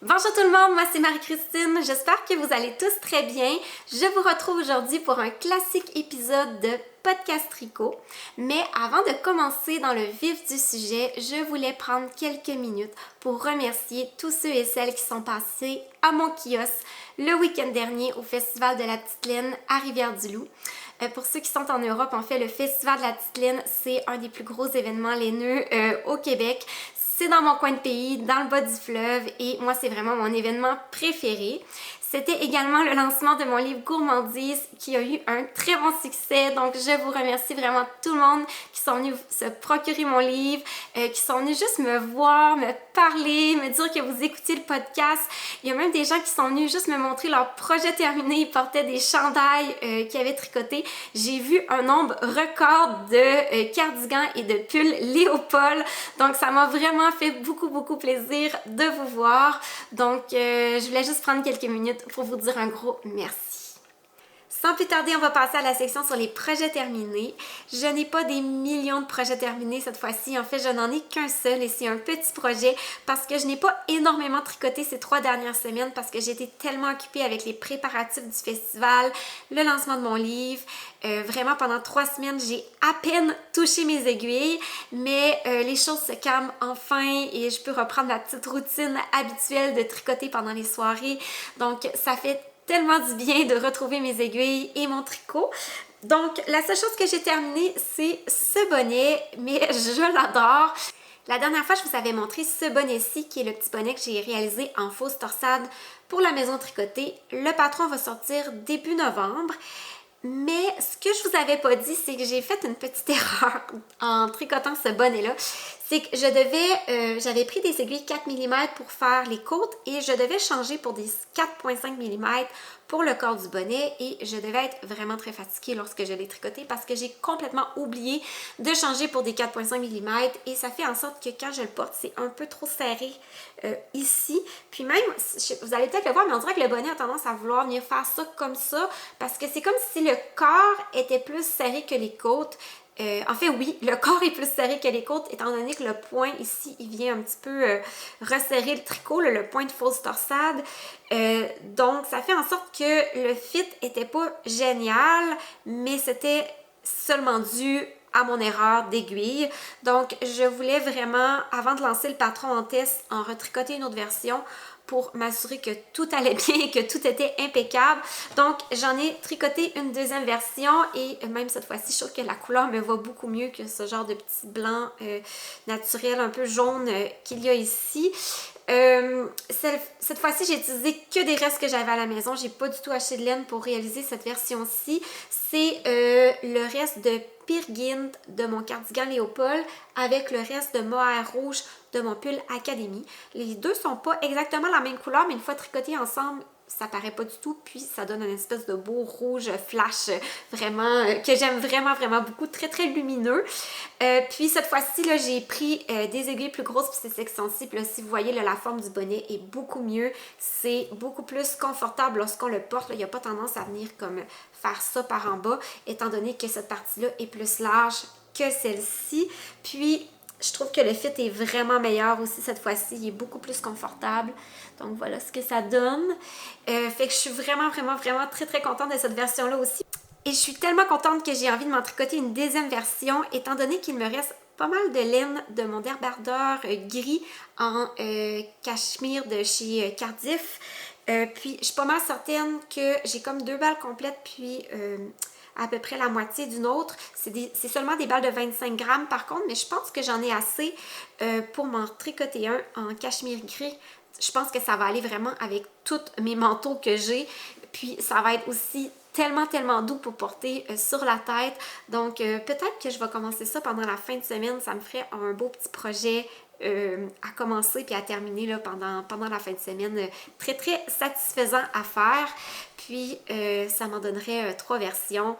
Bonjour tout le monde, moi c'est Marie-Christine, j'espère que vous allez tous très bien. Je vous retrouve aujourd'hui pour un classique épisode de Podcast Tricot. Mais avant de commencer dans le vif du sujet, je voulais prendre quelques minutes pour remercier tous ceux et celles qui sont passés à mon kiosque le week-end dernier au Festival de la Petite Laine à Rivière-du-Loup. Pour ceux qui sont en Europe, en fait, le Festival de la Petite Laine, c'est un des plus gros événements laineux au Québec. C'est dans mon coin de pays, dans le bas du fleuve, et moi, c'est vraiment mon événement préféré. C'était également le lancement de mon livre Gourmandise qui a eu un très bon succès. Donc, je vous remercie vraiment tout le monde qui sont venus se procurer mon livre, qui sont venus juste me voir, me parler, me dire que vous écoutiez le podcast. Il y a même des gens qui sont venus juste me montrer leur projet terminé. Ils portaient des chandails qu'ils avaient tricotés. J'ai vu un nombre record de cardigans et de pulls Léopold. Donc, ça m'a vraiment fait beaucoup plaisir de vous voir. Donc, je voulais juste prendre quelques minutes pour vous dire un gros merci. Sans plus tarder, on va passer à la section sur les projets terminés. Je n'ai pas des millions de projets terminés cette fois-ci. En fait, je n'en ai qu'un seul et c'est un petit projet parce que je n'ai pas énormément tricoté ces 3 dernières semaines parce que j'étais tellement occupée avec les préparatifs du festival, le lancement de mon livre. Vraiment, pendant 3 semaines, j'ai à peine touché mes aiguilles, mais les choses se calment enfin et je peux reprendre ma petite routine habituelle de tricoter pendant les soirées. Donc, ça fait tellement du bien de retrouver mes aiguilles et mon tricot. Donc, la seule chose que j'ai terminée, c'est ce bonnet, mais je l'adore. La dernière fois, je vous avais montré ce bonnet-ci, qui est le petit bonnet que j'ai réalisé en fausse torsade pour la maison tricotée. Le patron va sortir début novembre. Mais ce que je vous avais pas dit, c'est que j'ai fait une petite erreur en tricotant ce bonnet-là. C'est que j'avais pris des aiguilles 4 mm pour faire les côtes et je devais changer pour des 4,5 mm pour le corps du bonnet et je devais être vraiment très fatiguée lorsque je l'ai tricoté parce que j'ai complètement oublié de changer pour des 4,5 mm et ça fait en sorte que quand je le porte, c'est un peu trop serré ici. Puis même, vous allez peut-être le voir, mais on dirait que le bonnet a tendance à vouloir venir faire ça comme ça parce que c'est comme si le corps était plus serré que les côtes. En fait, oui, le corps est plus serré que les côtes, étant donné que le point ici, il vient un petit peu resserrer le tricot, le point de fausse torsade. Donc, ça fait en sorte que le fit était pas génial, mais c'était seulement dû à mon erreur d'aiguille. Donc, je voulais vraiment, avant de lancer le patron en test, en retricoter une autre version pour m'assurer que tout allait bien et que tout était impeccable. Donc, j'en ai tricoté une deuxième version et même cette fois-ci, je trouve que la couleur me va beaucoup mieux que ce genre de petit blanc naturel un peu jaune qu'il y a ici. Cette fois-ci, j'ai utilisé que des restes que j'avais à la maison. J'ai pas du tout acheté de laine pour réaliser cette version-ci. C'est le reste de Peer Gynt de mon cardigan Léopold avec le reste de mohair rouge de mon pull Academy. Les deux sont pas exactement la même couleur, mais une fois tricotés ensemble, ça paraît pas du tout, puis ça donne une espèce de beau rouge flash vraiment que j'aime vraiment beaucoup, très lumineux. Puis cette fois-ci, là, j'ai pris des aiguilles plus grosses pour ces sections-ci. Puis là, si vous voyez, là, la forme du bonnet est beaucoup mieux. C'est beaucoup plus confortable lorsqu'on le porte. Là, il n'y a pas tendance à venir comme faire ça par en bas, étant donné que cette partie-là est plus large que celle-ci. Puis, je trouve que le fit est vraiment meilleur aussi cette fois-ci. Il est beaucoup plus confortable. Donc, voilà ce que ça donne. Fait que je suis vraiment très contente de cette version-là aussi. Et je suis tellement contente que j'ai envie de m'en tricoter une deuxième version, étant donné qu'il me reste pas mal de laine de mon débardeur gris en cachemire de chez Cardiff. Puis, je suis pas mal certaine que j'ai comme 2 balles complètes, puis à peu près la moitié d'une autre. C'est seulement des balles de 25 grammes par contre, mais je pense que j'en ai assez pour m'en tricoter un en cachemire gris. Je pense que ça va aller vraiment avec tous mes manteaux que j'ai. Puis ça va être aussi tellement doux pour porter sur la tête. Donc peut-être que je vais commencer ça pendant la fin de semaine. Ça me ferait un beau petit projet à commencer puis à terminer là, pendant la fin de semaine. Très satisfaisant à faire. Puis ça m'en donnerait 3 versions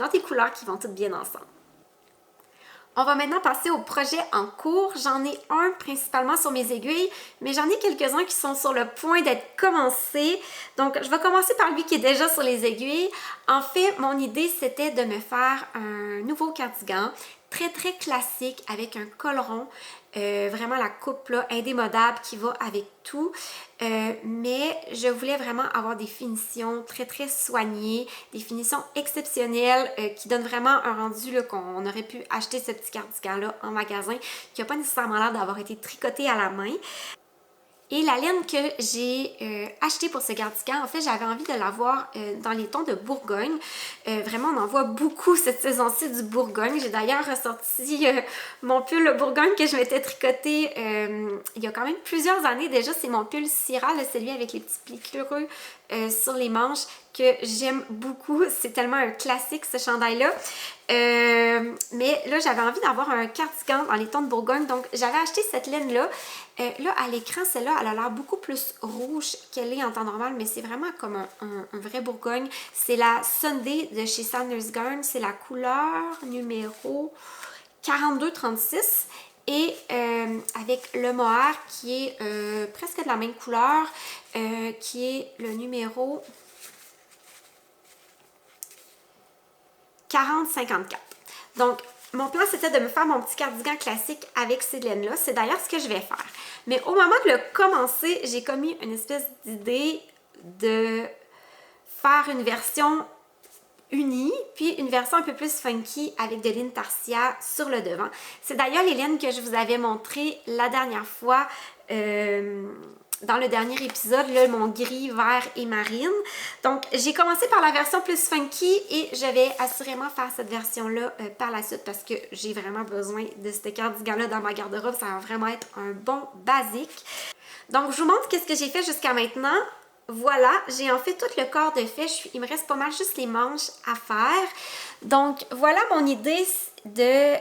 dans des couleurs qui vont toutes bien ensemble. On va maintenant passer au projet en cours. J'en ai un principalement sur mes aiguilles, mais j'en ai quelques-uns qui sont sur le point d'être commencés. Donc, je vais commencer par lui qui est déjà sur les aiguilles. En fait, mon idée, c'était de me faire un nouveau cardigan très très classique avec un col rond. Vraiment la coupe là, indémodable qui va avec tout. Mais je voulais vraiment avoir des finitions très très soignées, des finitions exceptionnelles qui donnent vraiment un rendu là, qu'on aurait pu acheter ce petit cardigan là en magasin, qui n'a pas nécessairement l'air d'avoir été tricoté à la main. Et la laine que j'ai achetée pour ce cardigan, en fait, j'avais envie de l'avoir dans les tons de Bourgogne. Vraiment, on en voit beaucoup cette saison-ci du Bourgogne. J'ai d'ailleurs ressorti mon pull Bourgogne que je m'étais tricoté il y a quand même plusieurs années déjà. C'est mon pull Syrah, celui avec les petits plis creux sur les manches que j'aime beaucoup. C'est tellement un classique ce chandail-là. Mais là, j'avais envie d'avoir un cardigan dans les tons de Bourgogne. Donc, j'avais acheté cette laine-là. Là, à l'écran, celle-là, elle a l'air beaucoup plus rouge qu'elle est en temps normal, mais c'est vraiment comme un vrai Bourgogne. C'est la Sunday de chez Sanders Garn. C'est la couleur numéro 4236. Et avec le mohair qui est presque de la même couleur, qui est le numéro 4054. Donc, mon plan, c'était de me faire mon petit cardigan classique avec ces laines-là. C'est d'ailleurs ce que je vais faire. Mais au moment de le commencer, j'ai commis une espèce d'idée de faire une version unie, puis une version un peu plus funky avec de l'intarsia sur le devant. C'est d'ailleurs les laines que je vous avais montrées la dernière fois dans le dernier épisode, là, mon gris, vert et marine. Donc, j'ai commencé par la version plus funky et je vais assurément faire cette version-là par la suite parce que j'ai vraiment besoin de ce cardigan-là dans ma garde-robe. Ça va vraiment être un bon basique. Donc, je vous montre qu'est-ce que j'ai fait jusqu'à maintenant. Voilà, j'ai en fait tout le corps de fait. Il me reste pas mal juste les manches à faire. Donc, voilà mon idée de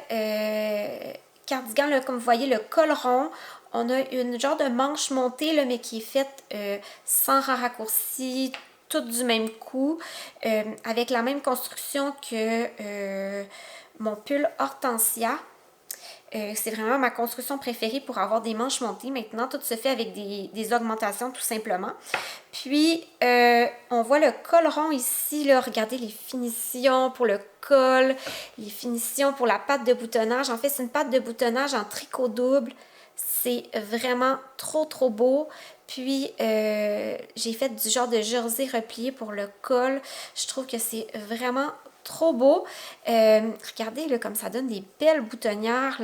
cardigan, là, comme vous voyez, le col rond. On a une genre de manche montée, là, mais qui est faite sans raccourci, toute du même coup, avec la même construction que mon pull Hortensia. C'est vraiment ma construction préférée pour avoir des manches montées. Maintenant, tout se fait avec des augmentations tout simplement. Puis, on voit le col rond ici. Là, regardez les finitions pour le col, les finitions pour la patte de boutonnage. En fait, c'est une patte de boutonnage en tricot double. C'est vraiment trop beau. Puis, j'ai fait du genre de jersey replié pour le col. Je trouve que c'est vraiment trop beau. Regardez là, comme ça donne des belles boutonnières.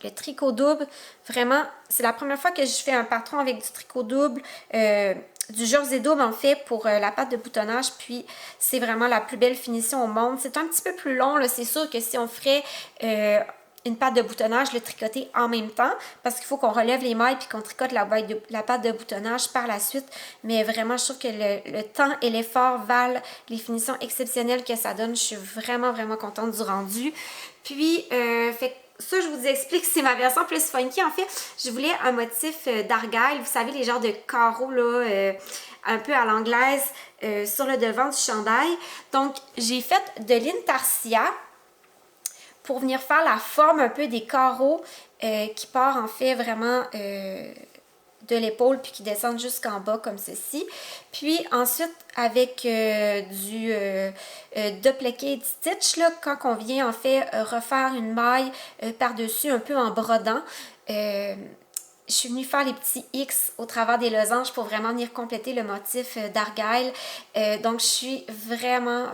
Le tricot double, vraiment, c'est la première fois que je fais un patron avec du tricot double. Du jersey double en fait pour la patte de boutonnage, puis c'est vraiment la plus belle finition au monde. C'est un petit peu plus long, c'est sûr que si on ferait une patte de boutonnage, le tricoter en même temps, parce qu'il faut qu'on relève les mailles puis qu'on tricote la patte de boutonnage par la suite. Mais vraiment, je trouve que le temps et l'effort valent les finitions exceptionnelles que ça donne. Je suis vraiment contente du rendu. Puis, ça, je vous explique, c'est ma version plus funky. En fait, je voulais un motif d'argile. Vous savez, les genres de carreaux, là, un peu à l'anglaise, sur le devant du chandail. Donc, j'ai fait de l'intarsia pour venir faire la forme un peu des carreaux qui part en fait vraiment de l'épaule puis qui descendent jusqu'en bas comme ceci. Puis ensuite avec du duplicate stitch, là, quand on vient en fait refaire une maille par-dessus un peu en brodant, je suis venue faire les petits X au travers des losanges pour vraiment venir compléter le motif d'argile. Donc, je suis vraiment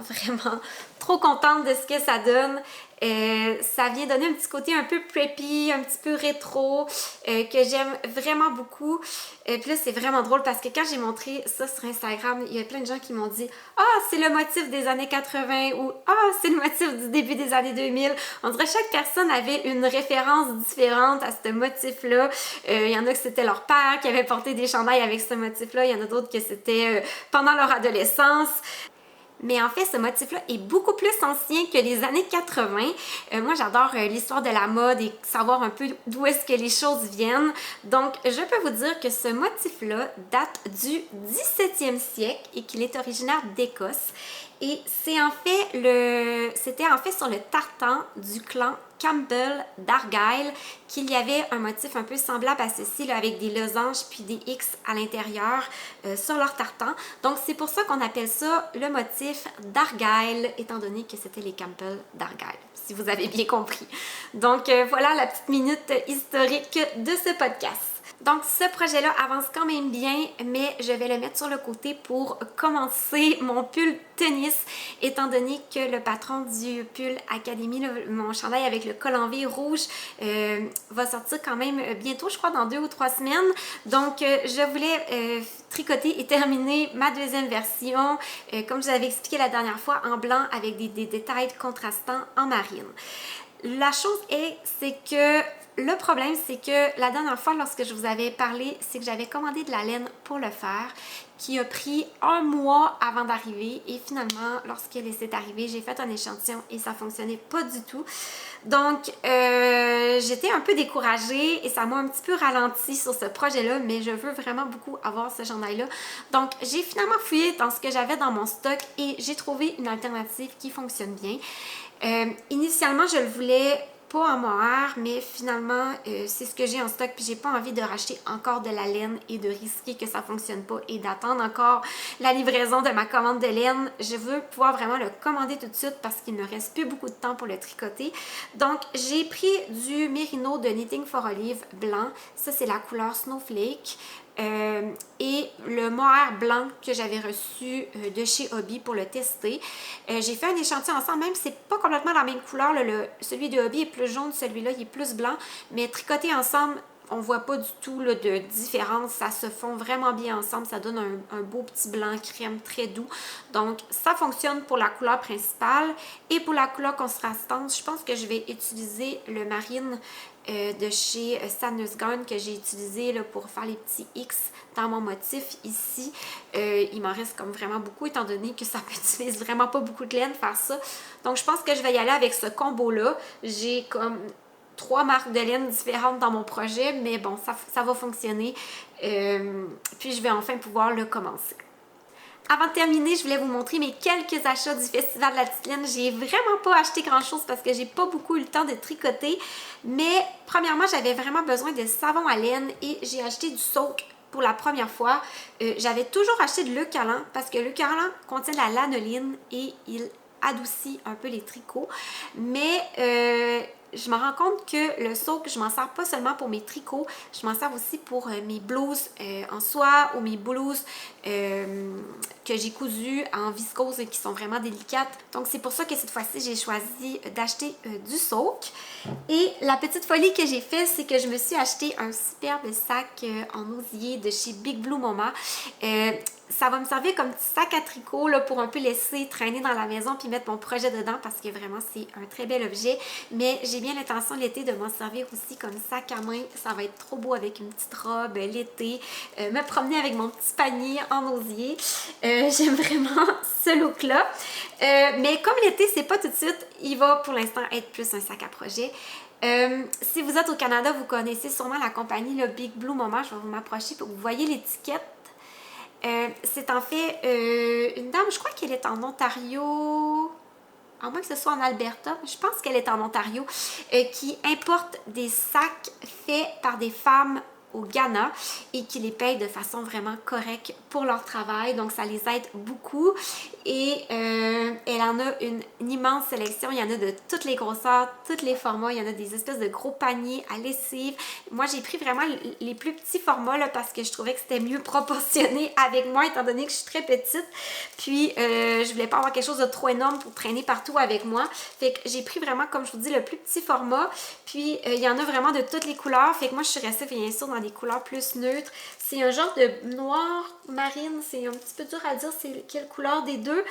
trop contente de ce que ça donne. Ça vient donner un petit côté un peu preppy, un petit peu rétro, que j'aime vraiment beaucoup. Puis là, c'est vraiment drôle parce que quand j'ai montré ça sur Instagram, il y a plein de gens qui m'ont dit « Ah, c'est le motif des années 80 » ou « Ah, c'est le motif du début des années 2000 ». On dirait que chaque personne avait une référence différente à ce motif-là. Il y en a que c'était leur père qui avait porté des chandails avec ce motif-là. Il y en a d'autres que c'était pendant leur adolescence. Mais en fait, ce motif-là est beaucoup plus ancien que les années 80. Moi, j'adore l'histoire de la mode et savoir un peu d'où est-ce que les choses viennent. Donc, je peux vous dire que ce motif-là date du 17e siècle et qu'il est originaire d'Écosse. Et c'était en fait sur le tartan du clan Campbell d'Argyle qu'il y avait un motif un peu semblable à ceci là, avec des losanges puis des X à l'intérieur sur leur tartan. Donc c'est pour ça qu'on appelle ça le motif d'Argyle étant donné que c'était les Campbell d'Argyle, si vous avez bien compris. Donc voilà la petite minute historique de ce podcast. Donc ce projet-là avance quand même bien, mais je vais le mettre sur le côté pour commencer mon pull tennis, étant donné que le patron du pull Academy, mon chandail avec le col en V rouge, va sortir quand même bientôt, je crois dans 2 ou 3 semaines. Donc je voulais tricoter et terminer ma deuxième version, comme je vous avais expliqué la dernière fois, en blanc avec des détails contrastants en marine. La chose c'est que le problème, c'est que la dernière fois, lorsque je vous avais parlé, c'est que j'avais commandé de la laine pour le faire, qui a pris 1 mois avant d'arriver. Et finalement, lorsqu'elle s'est arrivée, j'ai fait un échantillon et ça fonctionnait pas du tout. Donc, j'étais un peu découragée et ça m'a un petit peu ralenti sur ce projet-là, mais je veux vraiment beaucoup avoir ce chandail-là. Donc, j'ai finalement fouillé dans ce que j'avais dans mon stock et j'ai trouvé une alternative qui fonctionne bien. Initialement, je le voulais pas en mohair, mais finalement, c'est ce que j'ai en stock, puis j'ai pas envie de racheter encore de la laine et de risquer que ça fonctionne pas et d'attendre encore la livraison de ma commande de laine. Je veux pouvoir vraiment le commander tout de suite parce qu'il ne reste plus beaucoup de temps pour le tricoter. Donc, j'ai pris du Merino de Knitting for Olive blanc. Ça, c'est la couleur Snowflake. Et le mohair blanc que j'avais reçu de chez Hobby pour le tester. J'ai fait un échantillon ensemble, même si c'est pas complètement la même couleur. Celui de Hobby est plus jaune, celui-là il est plus blanc, mais tricoté ensemble, on voit pas du tout là, de différence. Ça se fond vraiment bien ensemble. Ça donne un beau petit blanc crème très doux. Donc, ça fonctionne pour la couleur principale. Et pour la couleur contrastante, je pense que je vais utiliser le marine de chez Sadness Garn que j'ai utilisé là, pour faire les petits X dans mon motif ici. Il m'en reste comme vraiment beaucoup étant donné que ça n'utilise vraiment pas beaucoup de laine faire ça. Donc, je pense que je vais y aller avec ce combo-là. J'ai comme 3 marques de laine différentes dans mon projet, mais bon, ça va fonctionner. Puis je vais enfin pouvoir le commencer. Avant de terminer, je voulais vous montrer mes quelques achats du Festival de la Petite Laine. J'ai vraiment pas acheté grand chose parce que j'ai pas beaucoup eu le temps de tricoter. Mais premièrement, j'avais vraiment besoin de savon à laine et j'ai acheté du Soak pour la première fois. J'avais toujours acheté de l'eucalan parce que l'eucalan contient de la lanoline et il adoucit un peu les tricots. Mais je me rends compte que le Soak, je m'en sers pas seulement pour mes tricots, je m'en sers aussi pour mes blouses en soie ou mes blouses que j'ai cousues en viscose et qui sont vraiment délicates. Donc c'est pour ça que cette fois-ci, j'ai choisi d'acheter du Soak. Et la petite folie que j'ai faite, c'est que je me suis acheté un superbe sac en osier de chez Big Blue Mama. Ça va me servir comme petit sac à tricot là, pour un peu laisser traîner dans la maison puis mettre mon projet dedans parce que vraiment c'est un très bel objet. Mais j'ai bien l'intention l'été de m'en servir aussi comme sac à main. Ça va être trop beau avec une petite robe l'été. Me promener avec mon petit panier en osier. J'aime vraiment ce look-là. Mais comme l'été, c'est pas tout de suite, il va pour l'instant être plus un sac à projet. Si vous êtes au Canada, vous connaissez sûrement la compagnie le Big Blue Mama. Je vais vous m'approcher pour que vous voyez l'étiquette. C'est en fait une dame, je crois qu'elle est en Ontario, à moins que ce soit en Alberta, mais je pense qu'elle est en Ontario, qui importe des sacs faits par des femmes au Ghana et qui les payent de façon vraiment correcte pour leur travail. Donc, ça les aide beaucoup. Et elle en a une immense sélection. Il y en a de toutes les grosseurs, tous les formats. Il y en a des espèces de gros paniers à lessive. Moi, j'ai pris vraiment les plus petits formats là, parce que je trouvais que c'était mieux proportionné avec moi, étant donné que je suis très petite. Puis, je voulais pas avoir quelque chose de trop énorme pour traîner partout avec moi. Fait que j'ai pris vraiment, comme je vous dis, le plus petit format. Puis, il y en a vraiment de toutes les couleurs. Fait que moi, je suis restée bien sûr dans des couleurs plus neutres. C'est un genre de noir marine. C'est un petit peu dur à dire c'est quelle couleur des deux.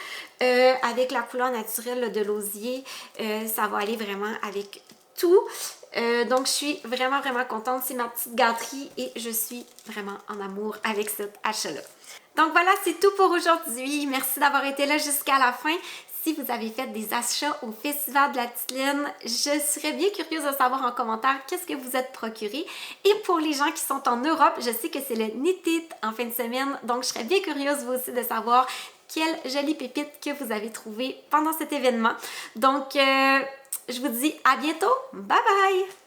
Avec la couleur naturelle de l'osier. Ça va aller vraiment avec tout. Donc, je suis vraiment, vraiment contente. C'est ma petite gâterie et je suis vraiment en amour avec cet achat-là. Donc, voilà, c'est tout pour aujourd'hui. Merci d'avoir été là jusqu'à la fin. Si vous avez fait des achats au Festival de la Petite Laine, je serais bien curieuse de savoir en commentaire qu'est-ce que vous êtes procuré. Et pour les gens qui sont en Europe, je sais que c'est le Knit It en fin de semaine, donc je serais bien curieuse vous aussi de savoir quelle jolie pépite que vous avez trouvée pendant cet événement. Donc, Je vous dis à bientôt. Bye bye!